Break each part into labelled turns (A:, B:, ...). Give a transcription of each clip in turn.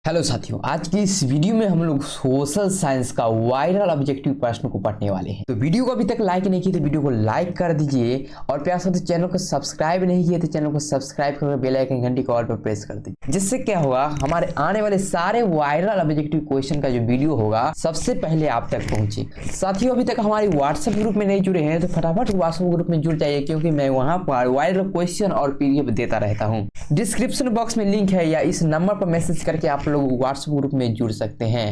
A: Hello साथियों, आज की इस वीडियो में हम लोग सोशल साइंस का वायरल ऑब्जेक्टिव प्रश्न को पढ़ने वाले हैं। तो वीडियो को अभी तक लाइक नहीं किया तो वीडियो को लाइक कर दीजिए और प्यार से चैनल को सब्सक्राइब नहीं किया तो चैनल को सब्सक्राइब करके बेल आइकन घंटी को ऑल पर प्रेस कर दीजिए। जिससे क्या होगा, हमारे आने वाले सारे वायरल ऑब्जेक्टिव क्वेश्चन का जो वीडियो होगा सबसे पहले आप तक पहुंचे। साथियों, अभी तक हमारी व्हाट्सएप ग्रुप में नहीं जुड़े हैं तो फटाफट व्हाट्सएप ग्रुप में जुड़ जाइए, क्योंकि मैं वहां पर वायरल क्वेश्चन और पीडीएफ देता रहता हूँ। डिस्क्रिप्शन बॉक्स में लिंक है या इस नंबर पर मैसेज करके आप लोग व्हाट्सएप ग्रुप में जुड़ सकते हैं।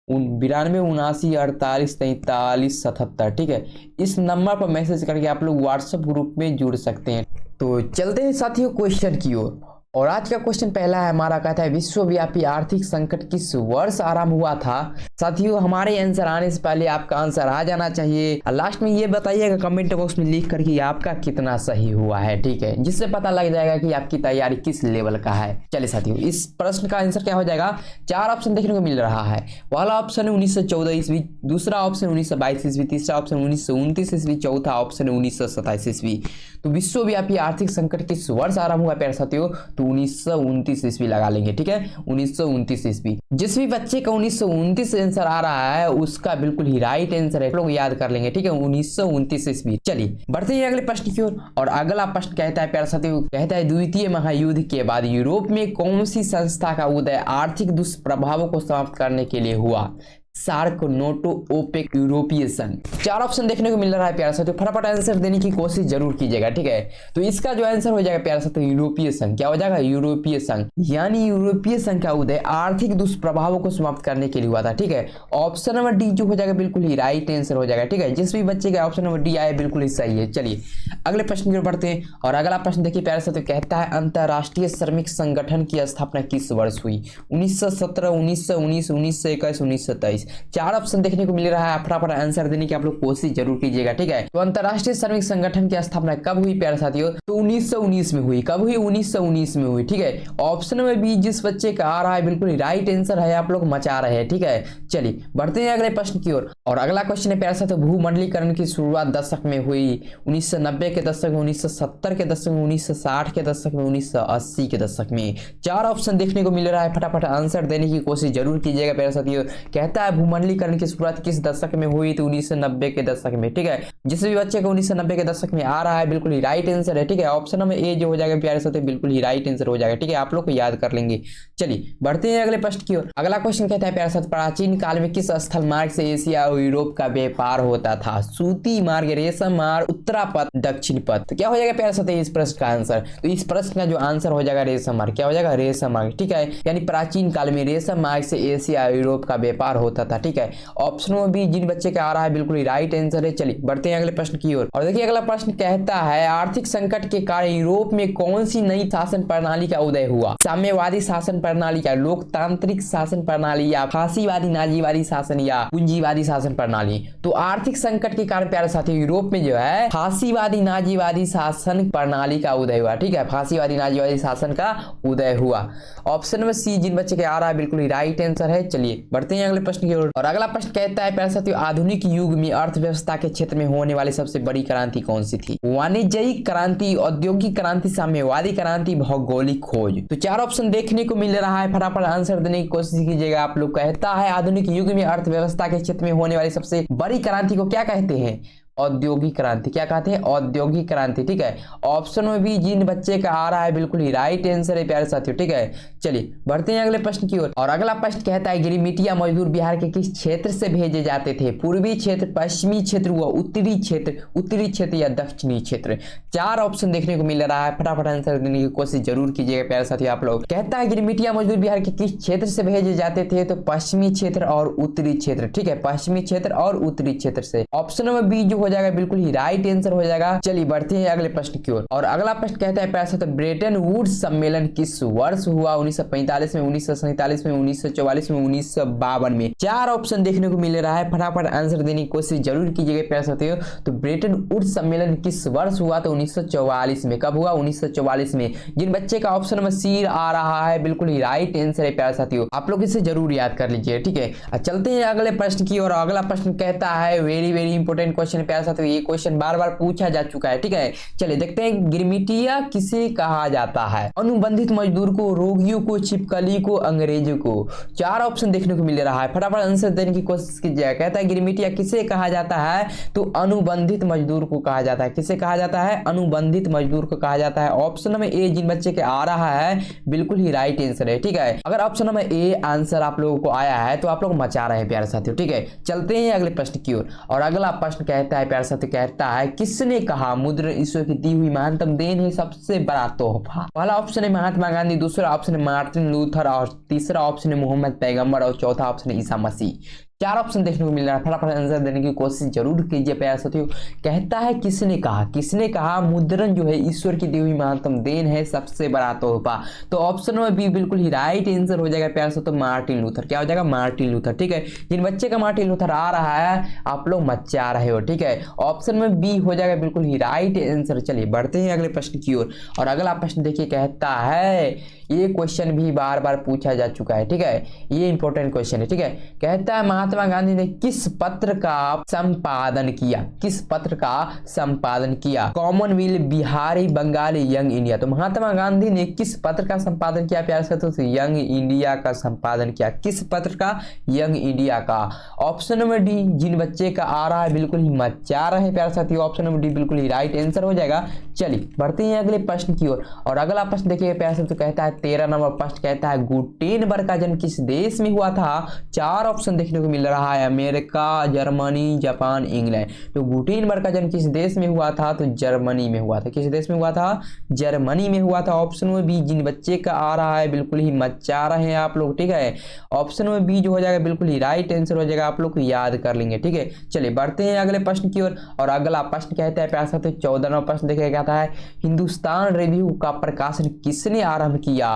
A: 92 79 48 43 77। ठीक है, इस नंबर पर मैसेज करके आप लोग व्हाट्सएप ग्रुप में जुड़ सकते हैं। तो चलते हैं साथियों क्वेश्चन की ओर। और आज का क्वेश्चन पहला है हमारा, कहता है विश्वव्यापी आर्थिक संकट किस वर्ष आरंभ हुआ था। साथियों, हमारे आंसर आने से पहले आपका आंसर आ जाना चाहिए और लास्ट में ये बताइएगा कमेंट बॉक्स में लिख करके आपका कितना सही हुआ है। ठीक है, जिससे पता लग जाएगा कि आपकी तैयारी किस लेवल का है। चलिए साथियों, इस प्रश्न का आंसर क्या हो जाएगा। 4 ऑप्शन देखने को मिल रहा है। पहला ऑप्शन है 1914 ईस्वी, दूसरा ऑप्शन 1922 ईस्वी, तीसरा ऑप्शन 1929 ईस्वी, चौथा ऑप्शन 1927 ईस्वी। तो विश्वव्यापी आर्थिक संकट किस वर्ष आरंभ हुआ प्यारे साथियों, तो 1929 ईस्वी लगा लेंगे। ठीक है, 1929 ईस्वी। जिस भी बच्चे का 1929 आंसर आ रहा है उसका बिल्कुल ही राइट आंसर है, लोग याद कर लेंगे। ठीक है, 1929 ईस्वी। चलिए बढ़ते हैं अगले प्रश्न की ओर। और अगला प्रश्न कहता है प्यारे साथियों, कहता है द्वितीय महायुद्ध के बाद यूरोप में कौन सी संस्था का उदय आर्थिक दुष्प्रभावों को समाप्त करने के लिए हुआ। सार्क, नोटो, ओपेक, यूरोपीय संघ। 4 ऑप्शन देखने को मिल रहा है प्यारे साथियों, फटाफट आंसर देने की कोशिश जरूर कीजिएगा। ठीक है, तो इसका जो आंसर हो जाएगा प्यारे साथियों यूरोपीय संघ। क्या हो जाएगा, यूरोपीय संघ। यानी यूरोपीय संघ का उदय आर्थिक दुष्प्रभावों को समाप्त करने के लिए हुआ था। ठीक है, ऑप्शन नंबर डी जो हो जाएगा बिल्कुल ही राइट आंसर हो जाएगा। ठीक है, जिस भी बच्चे का ऑप्शन नंबर डी आए बिल्कुल ही सही है। चलिए अगले प्रश्न की ओर बढ़ते हैं। और अगला प्रश्न देखिए प्यारे साथियों, कहता है अंतरराष्ट्रीय श्रमिक संगठन की स्थापना किस वर्ष हुई। 1917, 1919, 1921, 1923। 4 ऑप्शन देखने को मिल रहा है, फटाफट आंसर देने की आप लोग कोशिश जरूर कीजिएगा। ठीक है, तो अंतरराष्ट्रीय श्रमिक संगठन की स्थापना कब हुई प्यारे साथियों, तो 1919 में हुई। कब हुई, 1919 में हुई। ठीक है, ऑप्शन नंबर बी जिस बच्चे का आ रहा है बिल्कुल राइट आंसर है, आप लोग मचा रहे हैं। ठीक है, चलिए बढ़ते हैं अगले प्रश्न की ओर। और अगला क्वेश्चन है प्यारे साथियों, भूमंडलीकरण की शुरुआत दशक में हुई। 1990 के दशक में, 1970 के दशक में, 1960 के दशक में, 1980 के दशक में। 4 ऑप्शन देखने को मिल रहा है, फटाफट आंसर देने की कोशिश जरूर कीजिएगा प्यारे साथियों। कहता है भूमंडलीकरण की शुरुआत किस दशक में हुई, तो 1990 के दशक में। ठीक है, जिस भी बच्चे को 1990 के दशक में आ रहा है बिल्कुल ही राइट आंसर है। ठीक है, ऑप्शन नंबर ए जो हो जाएगा प्यारे साथियों बिल्कुल ही राइट आंसर हो जाएगा। ठीक है, आप लोग को याद कर लेंगे। चलिए बढ़ते हैं अगले प्रश्न की ओर। अगला क्वेश्चन कहता है प्यारे साथियों, प्राचीन काल में किस स्थल मार्ग से एशिया और यूरोप का व्यापार होता था। सूती मार्ग, रेशम मार्ग, उत्तरापथ, दक्षिण पथ। तो क्या हो जाएगा प्यारे साथियों इस प्रश्न का आंसर, तो इस प्रश्न का जो आंसर हो जाएगा रेशम मार्ग। क्या हो जाएगा, रेशम मार्ग। ठीक है, यानी प्राचीन काल में रेशम मार्ग से एशिया और यूरोप का व्यापार होता था। ठीक है, ऑप्शन में भी जिन बच्चे का आ रहा है बिल्कुल ही राइट आंसर है। चलिए बढ़ते हैं अगले प्रश्न की ओर। और देखिए अगला प्रश्न कहता है आर्थिक संकट के कारण यूरोप में कौन सी नई शासन प्रणाली का उदय हुआ। साम्यवादी शासन प्रणाली, या लोकतांत्रिक शासन प्रणाली, या फांसीवादी नाजीवादी शासन, या पूंजीवादी शासन प्रणाली। तो आर्थिक संकट के कारण प्यारे साथी यूरोप में जो है फांसीवादी नाजीवादी शासन प्रणाली का उदय हुआ। ठीक है, फांसीवादी नाजीवादी शासन का उदय हुआ। ऑप्शन में सी जिन बच्चे के आ रहा है बिल्कुल ही राइट आंसर है। चलिए बढ़ते हैं अगले प्रश्न की ओर। और अगला प्रश्न कहता है प्यारे साथियों, आधुनिक युग में अर्थव्यवस्था के क्षेत्र में होने वाली सबसे बड़ी क्रांति कौन सी थी। वाणिज्यिक क्रांति, औद्योगिक क्रांति, साम्यवादी क्रांति, भौगोलिक खोज। तो 4 ऑप्शन देखने को मिल रहा है, फटाफट आंसर देने की कोशिश कीजिएगा आप लोग। कहता है आधुनिक युग में अर्थव्यवस्था के क्षेत्र में होने वाली सबसे बड़ी क्रांति को क्या कहते हैं, औद्योगिक क्रांति। क्या कहते हैं, औद्योगिक क्रांति। ठीक है, ऑप्शन में भी जिन बच्चे का आ रहा है बिल्कुल ही राइट आंसर है प्यारे साथियों। ठीक है, चलिए बढ़ते हैं अगले प्रश्न की ओर। और अगला प्रश्न कहता है गिरिमिटिया मजदूर बिहार के किस क्षेत्र से भेजे जाते थे। पूर्वी क्षेत्र, पश्चिमी क्षेत्र, व उत्तरी क्षेत्र, उत्तरी क्षेत्र या दक्षिणी क्षेत्र। 4 ऑप्शन देखने को मिल रहा है, फटाफट आंसर देने की कोशिश जरूर कीजिएगा प्यारे साथियों आप लोग। कहता है गिरिमिटिया मजदूर बिहार के किस क्षेत्र से भेजे जाते थे, तो पश्चिमी क्षेत्र और उत्तरी क्षेत्र। ठीक है, पश्चिमी क्षेत्र और उत्तरी क्षेत्र से। ऑप्शन नंबर बी जो हो जाएगा बिल्कुल ही राइट आंसर हो जाएगा। चलिए बढ़ते हैं अगले प्रश्न की ओर। और अगला प्रश्न कहता है प्यारे साथियों, ब्रेटन वुड्स सम्मेलन किस वर्ष हुआ। 1945 में, 1947 में, 1944 में, 1952 में। 4 ऑप्शन देखने को मिल रहा है, फटाफट आंसर देने की कोशिश जरूर कीजिएगा प्यारे साथियों। तो ब्रेटन वुड्स सम्मेलन किस वर्ष हुआ, तो 1944 में। कब हुआ, 1944 में। जिन बच्चे का ऑप्शन नंबर सी आ रहा है बिल्कुल ही राइट आंसर है प्यारे साथियों, आप लोग इसे जरूर याद कर लीजिए। ठीक है, चलते हैं अगले प्रश्न की ओर। अगला प्रश्न कहता है वेरी इंपोर्टेंट क्वेश्चन प्यारे प्यारे साथियों, ये क्वेश्चन बार बार पूछा जा चुका है। ठीक है, चलिए देखते हैं गिरमिटिया किसे कहा जाता है। अनुबंधित मजदूर को, रोगियों को, छिपकली को, अंग्रेजों को। 4 ऑप्शन देखने को मिल रहा है, फटाफट आंसर देने की कोशिश कीजिए। कहता है गिरमिटिया किसे कहा जाता है, तो अनुबंधित मजदूर को कहा जाता है। किसे कहा जाता है, अनुबंधित मजदूर को कहा जाता है। ऑप्शन नंबर ए जिन बच्चे के आ रहा है बिल्कुल ही राइट आंसर है। ठीक है, अगर ऑप्शन नंबर ए आंसर आप लोगों को आया है तो आप लोग मचा रहे हैं प्यारे साथियों। ठीक है, चलते हैं अगले प्रश्न की ओर। और अगला प्रश्न कहता है प्यारे साथियों, कहता है किसने कहा मुद्रण ईश्वर की दी हुई महानतम देन है, सबसे बड़ा तोहफा। पहला ऑप्शन है महात्मा गांधी, दूसरा ऑप्शन है मार्टिन लूथर, और तीसरा ऑप्शन है मोहम्मद पैगंबर, और चौथा ऑप्शन है ईसा मसीह। 4 ऑप्शन देखने को मिल रहा है, फटाफट आंसर देने की कोशिश जरूर कीजिए प्यारे साथियों। कहता है किसने कहा, किसने कहा मुद्रण जो है ईश्वर की दी हुई महानतम देन है, सबसे बड़ा तोहफा। तो ऑप्शन में बी बिल्कुल ही राइट आंसर हो जाएगा प्यारे साथियों, मार्टिन लूथर। क्या हो जाएगा, मार्टिन लूथर। ठीक है, जिन बच्चे का मार्टिन लूथर आ रहा है आप लोग मचा रहे हो। ठीक है, ऑप्शन में बी हो जाएगा बिल्कुल ही राइट आंसर। चलिए बढ़ते हैं अगले प्रश्न की ओर। और अगला प्रश्न देखिए, कहता है, ये क्वेश्चन भी बार बार पूछा जा चुका है। ठीक है, ये इंपॉर्टेंट क्वेश्चन है। ठीक है, कहता है महात्मा गांधी ने किस पत्र का संपादन किया, किस पत्र का संपादन किया। Commonwealth, Bihari, Bengali, young India. तो महात्मा गांधी ने किस पत्र का संपादन किया प्यारे साथियों, तो यंग इंडिया का संपादन किया। किस पत्र का, यंग इंडिया का। ऑप्शन नंबर डी जिन बच्चे का आ रहा है बिल्कुल ही मचा रहे हैं प्यारे साथियों, ऑप्शन नंबर डी बिल्कुल ही राइट आंसर हो जाएगा। चलिए बढ़ते हैं अगले प्रश्न की ओर। और अगला प्रश्न देखिए प्यारे साथियों, कहता है 13 नंबर प्रश्न कहता है गुटेनबर्ग का जन्म किस देश में हुआ था। 4 ऑप्शन देखने को मिल रहा है, अमेरिका, जर्मनी, जापान, इंग्लैंड। तो गुटेनबर्ग का जन्म किस देश में हुआ था, तो जर्मनी में हुआ था। किस देश में हुआ था, जर्मनी में हुआ था। ऑप्शन में बी जिन बच्चे का आ रहा है बिल्कुल ही मचा रहे हैं आप लोग। ठीक है, ऑप्शन में बी जो हो जाएगा बिल्कुल ही राइट आंसर हो जाएगा, आप लोग को याद कर लेंगे। ठीक है, चलिए बढ़ते हैं अगले प्रश्न की ओर। और अगला प्रश्न कहता है प्यारे साथियों, 14वां प्रश्न देखिए, कहता है हिंदुस्तान रिव्यू का प्रकाशन किसने आरंभ किया।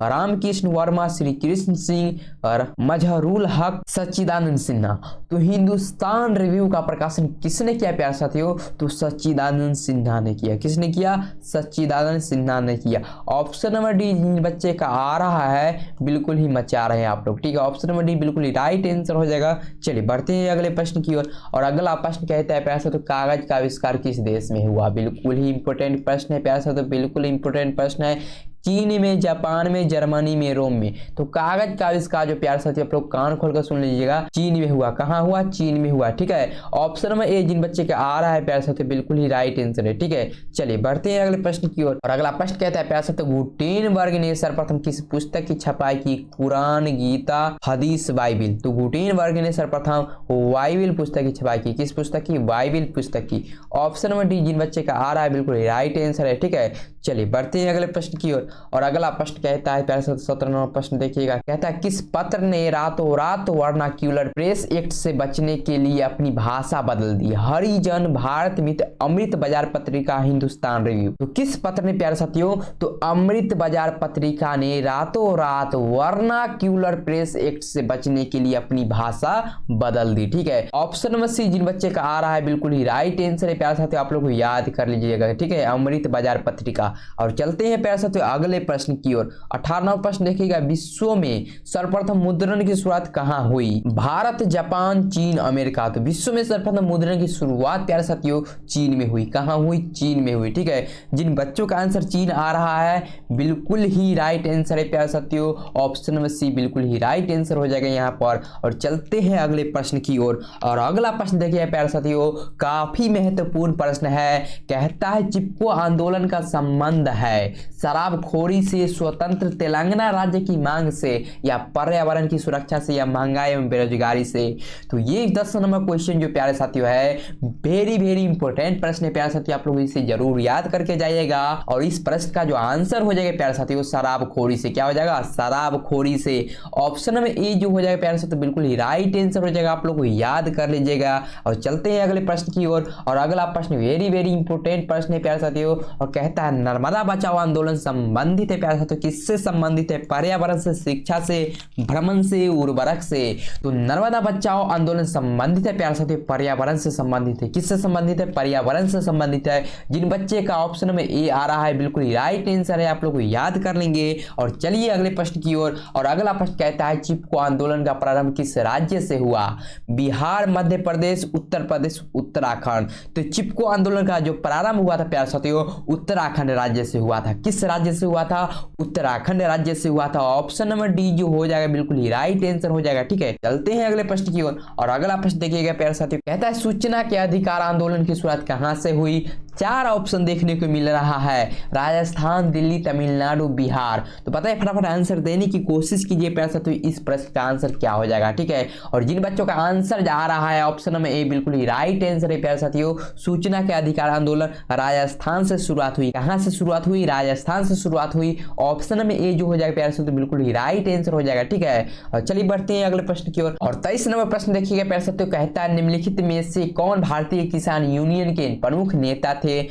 A: रामकृष्ण वर्मा, श्री कृष्ण सिंह और मजहरुल हक, सच्चिदानंद सिन्हा। तो हिंदुस्तान रिव्यू का प्रकाशन किसने किया प्यारे साथियों, तो सच्चिदानंद सिन्हा ने किया। किसने किया, सच्चिदानंद सिन्हा ने किया। ऑप्शन नंबर डी जिन बच्चे का आ रहा है बिल्कुल ही मचा रहे हैं आप लोग। ठीक है, ऑप्शन नंबर डी बिल्कुल ही राइट आंसर हो जाएगा। चलिए बढ़ते हैं अगले प्रश्न की ओर। और अगला प्रश्न कहता है प्यारे साथियों, कागज का आविष्कार किस देश में हुआ। बिल्कुल ही इंपॉर्टेंट प्रश्न है प्यारे साथियों, बिल्कुल इंपॉर्टेंट प्रश्न है। चीन में, जापान में, जर्मनी में, रोम में। तो कागज का आविष्कार जो प्यारे साथियों आप लोग कान खोलकर सुन लीजिएगा, चीन में हुआ। कहाँ हुआ, चीन में हुआ। ठीक है, ऑप्शन में ए जिन बच्चे के आ रहा है प्यारे साथियों बिल्कुल ही राइट आंसर है। ठीक है, चलिए बढ़ते हैं अगले प्रश्न की ओर। और अगला प्रश्न कहता है प्यारे साथियों, गुटेनबर्ग ने सर्वप्रथम किस पुस्तक की छपाई की। कुरान, गीता, हदीस, बाइबिल। तो गुटेनबर्ग ने सर्वप्रथम बाइबिल पुस्तक की छपाई की। किस पुस्तक की, बाइबिल पुस्तक की। ऑप्शन नंबर डी जिन बच्चे का आ रहा है बिल्कुल राइट आंसर है। ठीक है, चलिए बढ़ते हैं अगले प्रश्न की ओर। और अगला प्रश्न कहता है प्यारे साथियों, 17वां प्रश्न देखिएगा, कहता है किस पत्र ने रातों रात वर्नाक्यूलर प्रेस एक्ट से बचने के लिए अपनी भाषा बदल दी। हरिजन, भारत मित्र, अमृत बाजार पत्रिका, हिंदुस्तान रिव्यू। तो किस पत्र ने प्यारे साथियों, तो अमृत बाजार पत्रिका ने रातों रात वर्नाक्यूलर प्रेस एक्ट से बचने के लिए अपनी भाषा बदल दी। ठीक है, ऑप्शन नंबर सी जिन बच्चे का आ रहा है बिल्कुल ही राइट आंसर है प्यारे साथियों, आप लोग को याद कर लीजिएगा। ठीक है, अमृत बाजार पत्रिका। और चलते हैं प्यारे साथियों अगले प्रश्न की ओर। 18वां प्रश्न देखिएगा, विश्व में सर्वप्रथम मुद्रण की शुरुआत कहां हुई। भारत, जापान, चीन, अमेरिका। तो विश्व में सर्वप्रथम मुद्रण की शुरुआत प्यारे साथियों चीन में हुई। कहां हुई, चीन में हुई। ठीक है, जिन बच्चों का आंसर चीन आ रहा है बिल्कुल ही राइट आंसर है प्यारे साथियों, ऑप्शन नंबर सी बिल्कुल ही राइट आंसर हो जाएगा यहाँ पर। और चलते हैं अगले प्रश्न की ओर। और अगला प्रश्न देखिए प्यारे साथियों, काफी महत्वपूर्ण प्रश्न है। कहता है चिपको आंदोलन का संबंध है शराबखोरी से, स्वतंत्र तेलंगाना राज्य की मांग से, या पर्यावरण की सुरक्षा से, या महंगाई एवं बेरोजगारी से। तो ये 10 नंबर क्वेश्चन जो प्यारे साथियों है वेरी वेरी इंपॉर्टेंट प्रश्न है प्यारे साथियों, आप लोग इसे जरूर याद करके जाइएगा। और इस प्रश्न का जो आंसर हो जाएगा प्यारे साथियों शराबखोरी से। क्या हो जाएगा, शराबखोरी से। ऑप्शन में ए जो हो जाएगा प्यारे साथियों बिल्कुल ही राइट आंसर हो जाएगा, आप लोग को याद कर लीजिएगा। और चलते हैं अगले प्रश्न की ओर। और अगला प्रश्न वेरी वेरी इंपॉर्टेंट प्रश्न है प्यारे साथियों, और कहता है नर्मदा बचाओ आंदोलन संबंध संबंधित है प्यारे साथियों, किससे संबंधित है? पर्यावरण से, शिक्षा से, भ्रमण से, उर्वरक से। तो नर्मदा बचाओ आंदोलन संबंधित है प्यारे साथियों, पर्यावरण से संबंधित है। किससे संबंधित है? पर्यावरण से संबंधित है। जिन बच्चे का ऑप्शन में ए आ रहा है बिल्कुल राइट आंसर है, आप लोग को याद कर लेंगे। और चलिए अगले प्रश्न की ओर। और अगला प्रश्न कहता है चिपको आंदोलन का प्रारंभ किस राज्य से हुआ? बिहार, मध्य प्रदेश, उत्तर प्रदेश, उत्तराखंड। तो चिपको आंदोलन का जो प्रारंभ हुआ था प्यारे साथियों, उत्तराखंड राज्य से हुआ था। किस राज्य से हुआ था? उत्तराखंड राज्य से हुआ था। ऑप्शन नंबर डी जो हो जाएगा बिल्कुल ही राइट आंसर हो जाएगा। ठीक है, चलते हैं अगले प्रश्न की ओर। और अगला प्रश्न देखिएगा प्यारे साथियों, कहता है सूचना के अधिकार आंदोलन की शुरुआत कहां से हुई? 4 ऑप्शन देखने को मिल रहा है, राजस्थान, दिल्ली, तमिलनाडु, बिहार। तो पता है, फटाफट आंसर देने की कोशिश कीजिए प्यारे साथियों, इस प्रश्न का आंसर क्या हो जाएगा। ठीक है, और जिन बच्चों का आंसर जा रहा है ऑप्शन में ए बिल्कुल ही राइट आंसर है प्यारे साथियों, सूचना के अधिकार आंदोलन राजस्थान से शुरुआत हुई। कहां से शुरुआत हुई? राजस्थान से शुरुआत हुई। ऑप्शन में ए जो हो जाएगा प्यारे साथियों बिल्कुल ही राइट आंसर हो जाएगा। ठीक है, और चलिए बढ़ते हैं अगले प्रश्न की ओर। और 23 नंबर प्रश्न देखिएगा प्यारे साथियों, कहता है निम्नलिखित में से कौन भारतीय किसान यूनियन के प्रमुख नेता थे?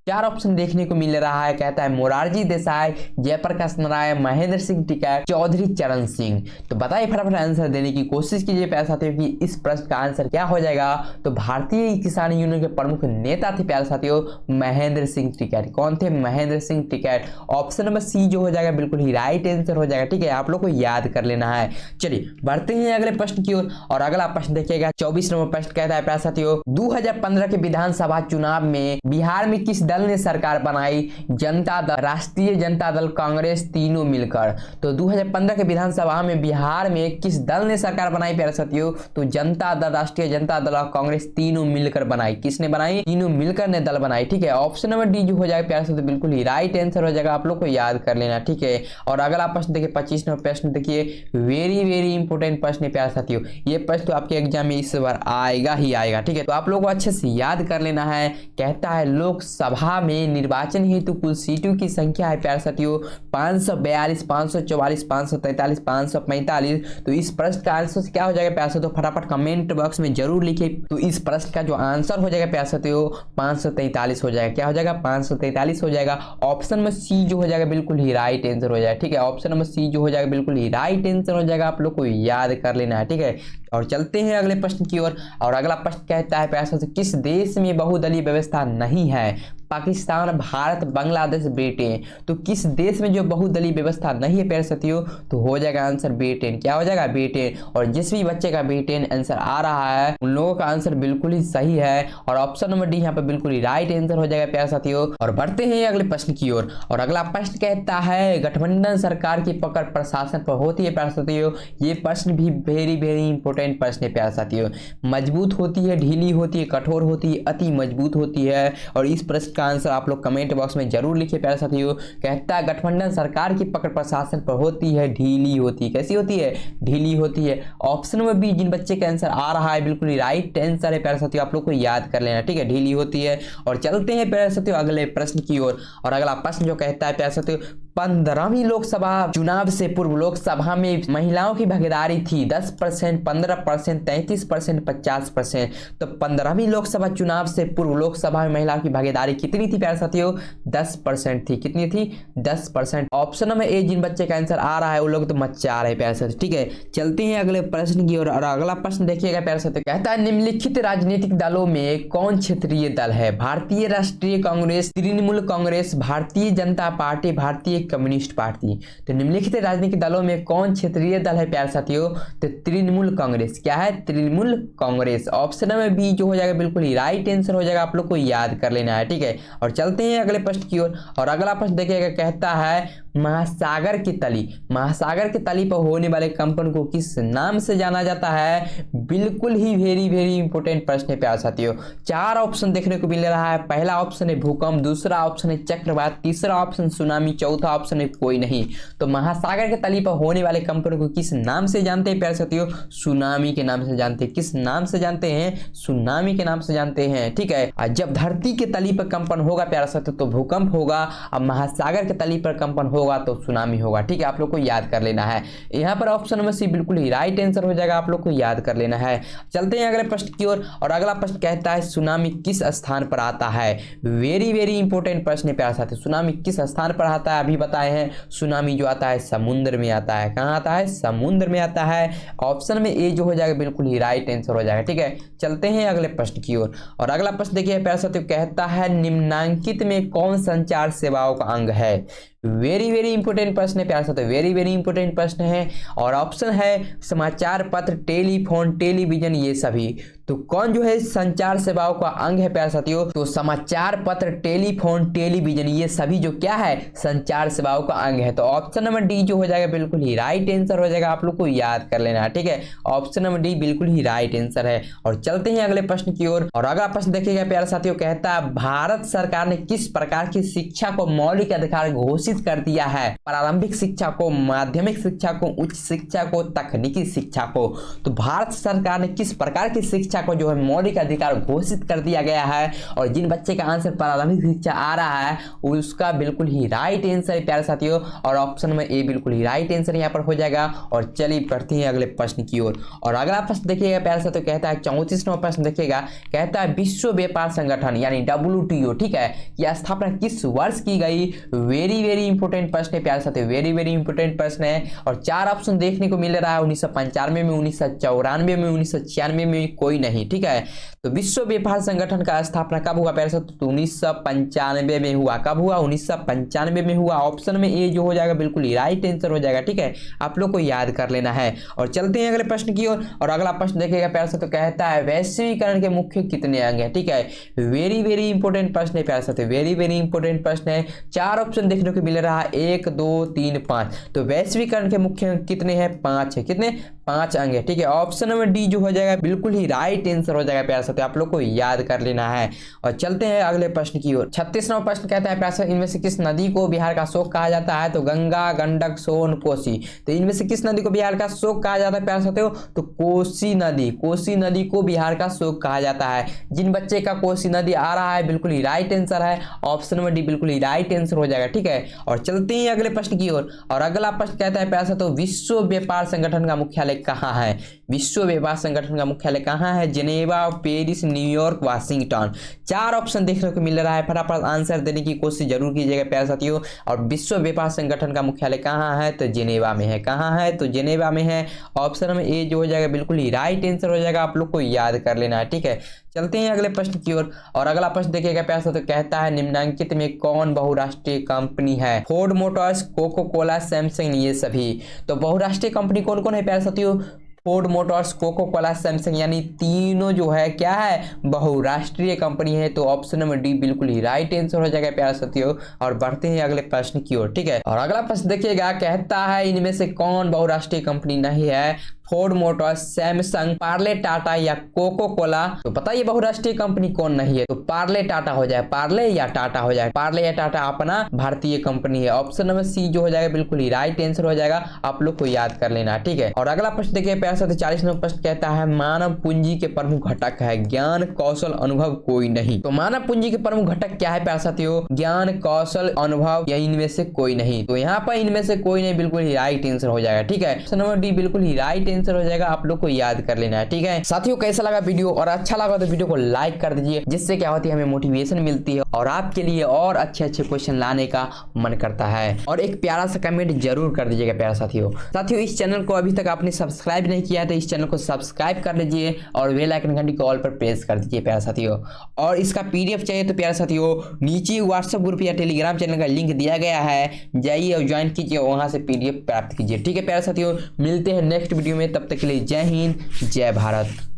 A: 4 ऑप्शन देखने को मिल रहा है, कहता है मोरारजी देसाई, जयप्रकाश नारायण, महेंद्र सिंह टिकैत, चौधरी चरण सिंह। तो बताइए, फटाफट आंसर देने की कोशिश कीजिए प्यारे साथियों कि इस प्रश्न का आंसर क्या हो जाएगा। तो भारतीय किसान यूनियन के प्रमुख नेता थे प्यारे साथियों महेंद्र सिंह टिकैत। कौन थे? Mahendra Singh Tikait. Option number C जो हो जाएगा बिल्कुल ही राइट आंसर हो जाएगा। ठीक है, आप लोग को याद कर लेना है। चलिए बढ़ते हैं अगले प्रश्न की ओर। और अगला प्रश्न देखिएगा 24 नंबर प्रश्न कहता है प्यारे साथियों, 2015 के विधानसभा चुनाव में बिहार में किस दल ने सरकार बनाई? जनता दल, राष्ट्रीय जनता दल, कांग्रेस, तीनों मिलकर। तो 2015 के विधानसभा में बिहार में किस दल ने सरकार बनाई प्यारे साथियों? तो जनता दल, राष्ट्रीय जनता दल और कांग्रेस तीनों मिलकर बनाई। किसने बनाई? तीनों मिलकर ने दल बनाई। ठीक है, ऑप्शन नंबर डी जो हो जाएगा प्यारे साथियों बिल्कुल ही राइट आंसर हो जाएगा, आप लोग को याद कर लेना। ठीक है, और अगला प्रश्न देखिए 25 नंबर प्रश्न देखिए, वेरी वेरी इंपोर्टेंट प्रश्न है प्यारे साथियों। ये प्रश्न तो आपके एग्जाम में इस बार आएगा ही आएगा। ठीक है, तो आप लोग को अच्छे से याद कर लेना है। कहता है लोकसभा में निर्वाचन हेतु कुल सीटों की संख्या है प्यारे साथियों 542, 544, 543, 545। तो इस प्रश्न का आंसर क्या हो जाएगा प्यारे साथियों? फटाफट कमेंट बॉक्स में जरूर लिखिए। तो इस प्रश्न का जो आंसर हो जाएगा प्यारे साथियों 543 हो जाएगा। क्या हो जाएगा? 543 हो जाएगा। ऑप्शन में सी जो हो जाएगा बिल्कुल ही राइट आंसर हो जाएगा। ठीक है, ऑप्शन नंबर सी जो हो जाएगा बिल्कुल ही राइट आंसर हो जाएगा, आप लोग को याद कर लेना है। ठीक है, और चलते हैं अगले प्रश्न की ओर। और अगला प्रश्न कहता है प्यारे साथियों, किस देश में बहुदलीय व्यवस्था नहीं है? पाकिस्तान, भारत, बांग्लादेश, ब्रिटेन। तो किस देश में जो बहुदलीय व्यवस्था नहीं है प्यारे साथियों? तो हो जाएगा आंसर ब्रिटेन। क्या हो जाएगा? ब्रिटेन। और जिस भी बच्चे का ब्रिटेन आंसर आ रहा है उन लोगों का आंसर बिल्कुल ही सही है, और ऑप्शन नंबर डी यहाँ पे बिल्कुल ही राइट आंसर हो जाएगा प्यारे साथियों। और बढ़ते हैं अगले प्रश्न की ओर। और अगला प्रश्न कहता है गठबंधन सरकार की पकड़ प्रशासन पर होती है प्यारे साथियों। ये प्रश्न भी वेरी वेरी इंपोर्टेंट प्रश्न है प्यारे साथियों। मजबूत होती है, ढीली होती है, कठोर होती है, अति मजबूत होती है? और इस प्रश्न का आंसर आप लोग कमेंट बॉक्स में जरूर लिखिए प्यारे साथियों। कहता है गठबंधन सरकार की पकड़ प्रशासन पर होती है, ढीली होती है। कैसी होती है? ढीली होती है। ऑप्शन में भी जिन बच्चे का आंसर आ रहा है बिल्कुल ही राइट आंसर है प्यारे साथियों, आप लोग को याद कर लेना। ठीक है, ढीली होती है। और चलते हैं प्यारे साथियों अगले प्रश्न की ओर। और अगला प्रश्न जो कहता है प्यारे साथियों, 15वीं लोकसभा चुनाव से पूर्व लोकसभा में महिलाओं की भागीदारी थी 10%, 15%, 33%, 50%। तो 15वीं लोकसभा चुनाव से पूर्व लोकसभा में महिलाओं की भागीदारी कितनी थी प्यारे साथियों? 10% थी। कितनी थी? 10%। ऑप्शन में ए जिन बच्चे का आंसर आ रहा है वो लोग तो मचा रहे प्यारे साथियों। ठीक है, चलते हैं अगले प्रश्न की ओर। और अगला प्रश्न देखिएगा प्यारे साथियों, कहता है निम्नलिखित राजनीतिक दलों में कौन क्षेत्रीय दल है? भारतीय राष्ट्रीय कांग्रेस, तृणमूल कांग्रेस, भारतीय जनता पार्टी, भारतीय कम्युनिस्ट पार्टी। तो निम्नलिखित राजनीतिक दलों में कौन क्षेत्रीय दल है प्यारे साथियों? तो तृणमूल कांग्रेस। क्या है? तृणमूल कांग्रेस। ऑप्शन में बी जो हो जाएगा बिल्कुल ही राइट आंसर हो जाएगा, आप लोग को याद कर लेना है। ठीक है, और चलते हैं अगले प्रश्न की ओर। और अगला प्रश्न देखिएगा, कहता है महासागर की तली, महासागर की तली पर होने वाले कंपन को किस नाम से जाना जाता है? बिल्कुल ही वेरी वेरी इंपोर्टेंट प्रश्न है प्यारे साथियों। 4 ऑप्शन देखने को मिल रहा है। पहला ऑप्शन है भूकंप, दूसरा ऑप्शन है चक्रवात, तीसरा ऑप्शन सुनामी, चौथा ऑप्शन है कोई नहीं। तो महासागर के तली पर होने वाले कंपन को किस नाम से जानते हैं प्यारे साथियों? सुनामी के नाम से जानते हैं। किस नाम से जानते हैं? सुनामी के नाम से जानते हैं। ठीक है, जब धरती के तली पर कंपन होगा प्यारे साथियों तो भूकंप होगा, अब महासागर के तली पर कंपन होगा तो सुनामी होगा। ठीक है, आप लोग को याद कर लेना है। यहाँ पर ऑप्शन नंबर सी बिल्कुल ही राइट आंसर हो जाएगा, आप लोग को याद कर लेना है। चलते हैं अगले प्रश्न की ओर। और अगला प्रश्न कहता है सुनामी किस स्थान पर आता है? वेरी वेरी इंपोर्टेंट प्रश्न है प्यारे साथियों। सुनामी किस स्थान पर आता है? अभी बताए हैं, सुनामी जो आता है समुद्र में आता है। कहाँ आता है? समुद्र में आता है। ऑप्शन में ए जो हो जाएगा बिल्कुल ही राइट आंसर हो जाएगा। ठीक है, चलते हैं अगले प्रश्न की ओर। और अगला प्रश्न देखिए प्यारे साथियों, कहता है निम्नांकित में कौन संचार सेवाओं का अंग है? वेरी वेरी इंपोर्टेंट प्रश्न है प्यारे साथियों, वेरी वेरी इंपोर्टेंट प्रश्न है। और ऑप्शन है समाचार पत्र, टेलीफोन, टेलीविजन, ये सभी। तो कौन जो है संचार सेवाओं का अंग है प्यारे साथियों? तो समाचार पत्र, टेलीफोन, टेलीविजन, ये सभी जो क्या है संचार सेवाओं का अंग है। तो ऑप्शन नंबर डी जो हो जाएगा बिल्कुल ही राइट आंसर हो जाएगा। आप लोग को याद कर लेना है। ठीक है, ऑप्शन नंबर डी बिल्कुल ही राइट आंसर है। और चलते हैं अगले प्रश्न की ओर। और अगला प्रश्न देखिएगा प्यारे साथियों, कहता है भारत सरकार ने किस प्रकार की शिक्षा को मौलिक अधिकार घोषित कर दिया है? प्रारंभिक शिक्षा को, माध्यमिक शिक्षा को, उच्च शिक्षा को, तकनीकी शिक्षा को। तो भारत सरकार ने किस प्रकार की शिक्षा को जो है मौलिक अधिकार घोषित कर दिया गया है? और जिन बच्चे का आंसर प्रारंभिक शिक्षा आ रहा है उसका बिल्कुल ही राइट आंसर है प्यारे साथियों। और ऑप्शन में ए बिल्कुल ही राइट आंसर यहाँ पर हो जाएगा। और चलिए बढ़ते हैं अगले प्रश्न की ओर। और अगला प्रश्न देखिएगा प्यारे साथियों, कहता है 34वां प्रश्न देखिएगा, कहता है विश्व व्यापार संगठन यानी WTO, ठीक है, की स्थापना किस वर्ष की गई? वेरी वेरी इंपोर्टेंट प्रश्न है प्यारे साथियों, वेरी वेरी इंपोर्टेंट प्रश्न है। और 4 ऑप्शन देखने को मिल रहा है, 1995 में, 1994 में, 1996 में, कोई नहीं। ठीक है, तो विश्व व्यापार संगठन का स्थापना कब हुआ प्यारे साथियों? तो 1995 में हुआ। कब हुआ? 1995 में हुआ। ऑप्शन में ए जो हो जाएगा बिल्कुल ही राइट आंसर हो जाएगा। ठीक है, आप लोग को याद कर लेना है। और चलते हैं अगले प्रश्न की ओर। और अगला प्रश्न देखिएगा प्यारे साथियों, कहता है वैश्वीकरण के मुख्य कितने अंग है? ठीक है, वेरी वेरी इंपोर्टेंट प्रश्न है प्यारे साथियों, वेरी वेरी इंपोर्टेंट प्रश्न है। 4 ऑप्शन देखने को मिल रहा है, 1 2 3 5। तो वैश्वीकरण के मुख्य अंग कितने हैं? 5 है। कितने? 5 अंग है। ठीक है, ऑप्शन नंबर डी जो हो जाएगा बिल्कुल ही राइट आंसर हो जाएगा प्यारे साथियों, आप लोग को याद कर लेना है। और चलते हैं अगले प्रश्न की ओर। 36वां प्रश्न कहता है प्यारे साथियों, इनमें से किस नदी को बिहार का शोक कहा जाता है? तो गंगा, गंडक, सोन, कोसी। तो इनमें से किस नदी को बिहार का शोक कहा जाता है प्यारे साथियों? तो कोसी नदी, कोसी नदी को बिहार का शोक कहा जाता है। जिन बच्चे का कोसी नदी आ रहा है बिल्कुल ही राइट आंसर है, ऑप्शन नंबर डी बिल्कुल ही राइट आंसर हो जाएगा। ठीक है, और चलते हैं अगले प्रश्न की ओर। और अगला प्रश्न कहता है प्यारे साथियों, विश्व व्यापार संगठन का मुख्यालय कहाँ है? विश्व व्यापार संगठन का मुख्यालय कहाँ है? Geneva, Paris, New York, Washington. 4 option देखने को मिल रहा है, फटाफट आंसर देने की कोशिश जरूर कीजिएगा प्यारे साथियों। और विश्व व्यापार संगठन का मुख्यालय कहाँ है? तो जिनेवा में है। कहाँ है? तो जिनेवा में है। ऑप्शन में ए जो हो जाएगा बिल्कुल ही राइट आंसर हो जाएगा, आप लोग को याद कर लेना है। ठीक है, चलते हैं अगले प्रश्न की ओर। और अगला प्रश्न देखिएगा प्यारे साथियों, कहता है निम्नांकित में कौन बहुराष्ट्रीय कंपनी है? Ford Motors, Coca Cola, Samsung, ये सभी। तो बहुराष्ट्रीय कंपनी कौन कौन है प्यारे साथियों? Ford Motors, Coca Cola, Samsung, यानी तीनों जो है क्या है? बहुराष्ट्रीय कंपनी है। तो ऑप्शन नंबर डी बिल्कुल ही राइट आंसर हो जाएगा प्यारे साथियों। और बढ़ते हैं अगले प्रश्न की ओर। ठीक है, और अगला प्रश्न देखिएगा, कहता है इनमें से कौन बहुराष्ट्रीय कंपनी नहीं है? Ford Motors, Samsung, Parle Tata या कोको कोला। तो बताइए बहुराष्ट्रीय कंपनी कौन नहीं है? तो पार्ले टाटा हो जाए, पार्ले या टाटा हो जाए। पार्ले या टाटा अपना भारतीय कंपनी है। ऑप्शन नंबर सी जो हो जाएगा बिल्कुल ही राइट आंसर हो जाएगा, आप लोग को याद कर लेना। ठीक है, और अगला प्रश्न देखिए प्यारे साथियों, 40वां प्रश्न कहता है मानव पूंजी के प्रमुख घटक है ज्ञान, कौशल, अनुभव, कोई नहीं। तो मानव पूंजी के प्रमुख घटक क्या है प्यारे साथियों? ज्ञान, कौशल, अनुभव, या इनमें से कोई नहीं। तो यहाँ पर इनमें से कोई नहीं बिल्कुल ही राइट आंसर हो जाएगा। ठीक है, ऑप्शन नंबर डी बिल्कुल ही राइट आंसर हो जाएगा, आप लोग को याद कर लेना है। ठीक है साथियों, कैसा लगा वीडियो? और अच्छा लगा तो वीडियो को लाइक कर दीजिए, जिससे क्या होती है हमें मोटिवेशन मिलती है और आपके लिए और अच्छे अच्छे क्वेश्चन लाने का मन करता है। और एक प्यारा सा कमेंट जरूर कर दीजिएगा प्यारा साथियों। साथियों, इस चैनल को अभी तक आपने सब्सक्राइब नहीं किया है तो इस चैनल को सब्सक्राइब कर लीजिए और बेल आइकन घंटी को ऑल पर प्रेस कर दीजिए प्यारा साथियों। और इसका PDF चाहिए तो प्यारा साथियों नीचे व्हाट्सएप ग्रुप या टेलीग्राम चैनल का लिंक दिया गया है, जाइए और ज्वाइन कीजिए, वहां से PDF प्राप्त कीजिए। ठीक है प्यारे साथियों, मिलते हैं नेक्स्ट वीडियो में, तब तक के लिए जय हिंद, जय भारत।